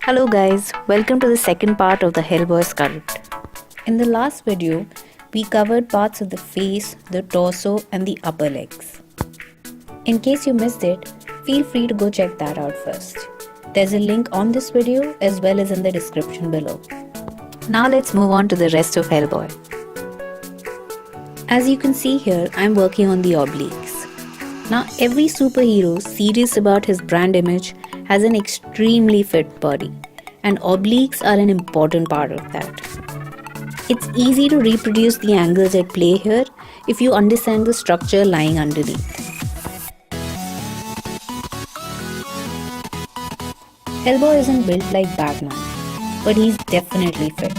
Hello guys, welcome to the second part of the Hellboy Sculpt. In the last video, we covered parts of the face, the torso and the upper legs. In case you missed it, feel free to go check that out first. There's a link on this video as well as in the description below. Now let's move on to the rest of Hellboy. As you can see here, I'm working on the obliques. Now every superhero serious about his brand image has an extremely fit body, and obliques are an important part of that. It's easy to reproduce the angles at play here if you understand the structure lying underneath. Hellboy isn't built like Batman, but he's definitely fit.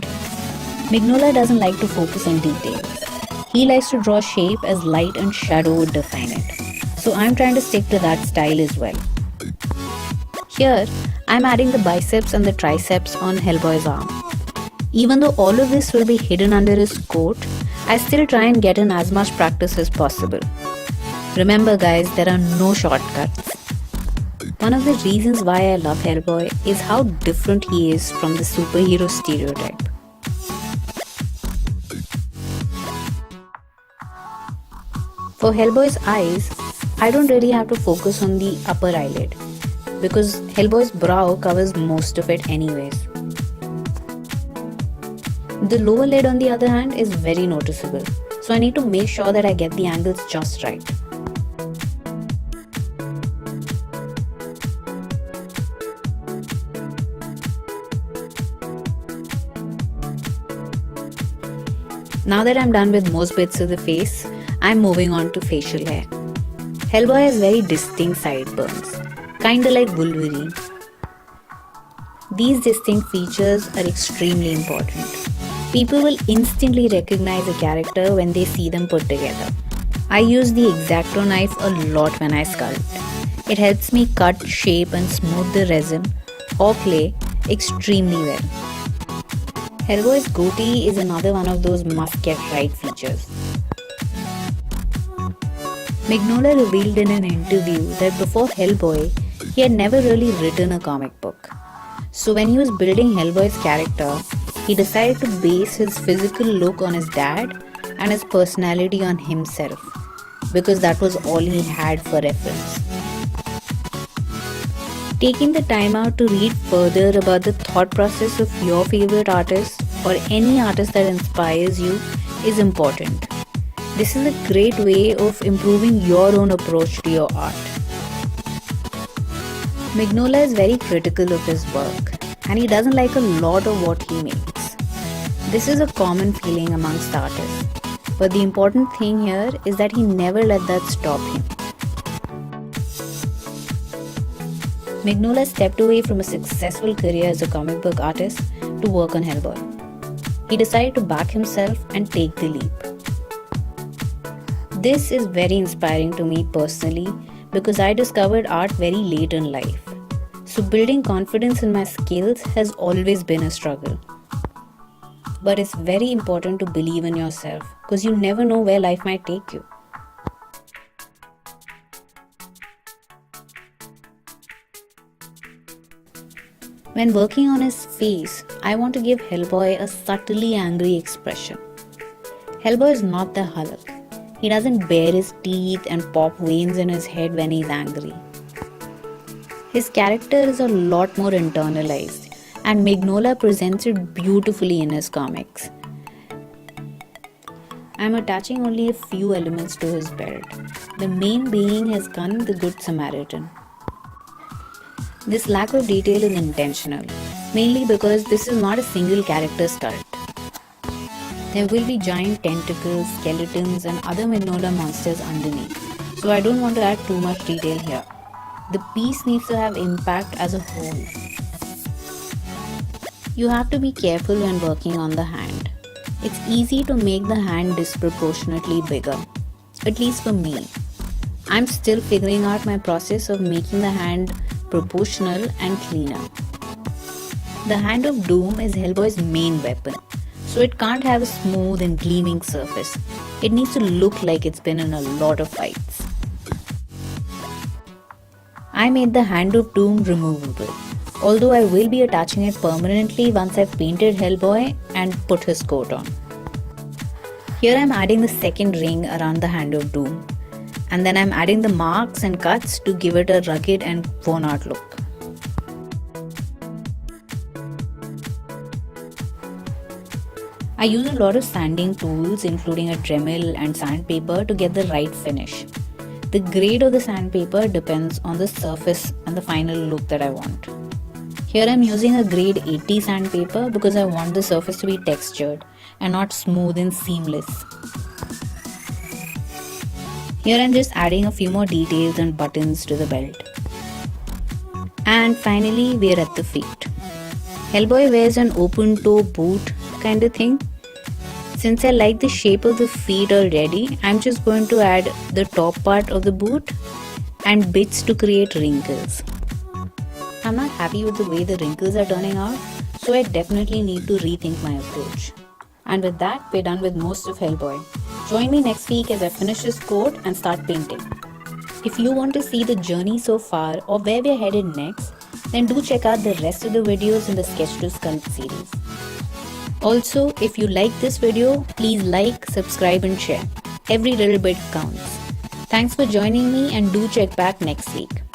Mignola doesn't like to focus on details. He likes to draw shape as light and shadow would define it. So I'm trying to stick to that style as well. Here, I'm adding the biceps and the triceps on Hellboy's arm. Even though all of this will be hidden under his coat, I still try and get in as much practice as possible. Remember guys, there are no shortcuts. One of the reasons why I love Hellboy is how different he is from the superhero stereotype. For Hellboy's eyes, I don't really have to focus on the upper eyelid, because Hellboy's brow covers most of it anyways. The lower lid on the other hand is very noticeable, so I need to make sure that I get the angles just right. Now that I'm done with most bits of the face, I'm moving on to facial hair. Hellboy has very distinct sideburns, kinda like Wolverine. These distinct features are extremely important. People will instantly recognize a character when they see them put together. I use the X-Acto knife a lot when I sculpt. It helps me cut, shape and smooth the resin or clay extremely well. Hellboy's goatee is another one of those must-get right features. Mignola revealed in an interview that before Hellboy, he had never really written a comic book. So when he was building Hellboy's character, he decided to base his physical look on his dad and his personality on himself, because that was all he had for reference. Taking the time out to read further about the thought process of your favorite artist or any artist that inspires you is important. This is a great way of improving your own approach to your art. Mignola is very critical of his work, and he doesn't like a lot of what he makes. This is a common feeling amongst artists, but the important thing here is that he never let that stop him. Mignola stepped away from a successful career as a comic book artist to work on Hellboy. He decided to back himself and take the leap. This is very inspiring to me personally because I discovered art very late in life. So building confidence in my skills has always been a struggle. But it's very important to believe in yourself because you never know where life might take you. When working on his face, I want to give Hellboy a subtly angry expression. Hellboy is not the Hulk. He doesn't bare his teeth and pop veins in his head when he's angry. His character is a lot more internalized, and Mignola presents it beautifully in his comics. I'm attaching only a few elements to his belt, the main being his gun, the Good Samaritan. This lack of detail is intentional, mainly because this is not a single character sculpt. There will be giant tentacles, skeletons and other Mignola monsters underneath, so I don't want to add too much detail here. The piece needs to have impact as a whole. You have to be careful when working on the hand. It's easy to make the hand disproportionately bigger, at least for me. I'm still figuring out my process of making the hand proportional and cleaner. The Hand of Doom is Hellboy's main weapon, so it can't have a smooth and gleaming surface. It needs to look like it's been in a lot of fights. I made the Hand of Doom removable. although I will be attaching it permanently once I've painted Hellboy and put his coat on. Here I'm adding the second ring around the Hand of Doom, and then I'm adding the marks and cuts to give it a rugged and worn out look. I use a lot of sanding tools including a Dremel and sandpaper to get the right finish. The grade of the sandpaper depends on the surface and the final look that I want. Here I'm using a grade 80 sandpaper because I want the surface to be textured and not smooth and seamless. Here I'm just adding a few more details and buttons to the belt. And finally we're at the feet. Hellboy wears an open toe boot kind of thing. Since I like the shape of the feet already, I'm just going to add the top part of the boot and bits to create wrinkles. I'm not happy with the way the wrinkles are turning out, so I definitely need to rethink my approach. And with that, we're done with most of Hellboy. Join me next week as I finish this coat and start painting. If you want to see the journey so far or where we're headed next, then do check out the rest of the videos in the Sketch to Sculpt series. Also, if you like this video, please like, subscribe and share. Every little bit counts. Thanks for joining me and do check back next week.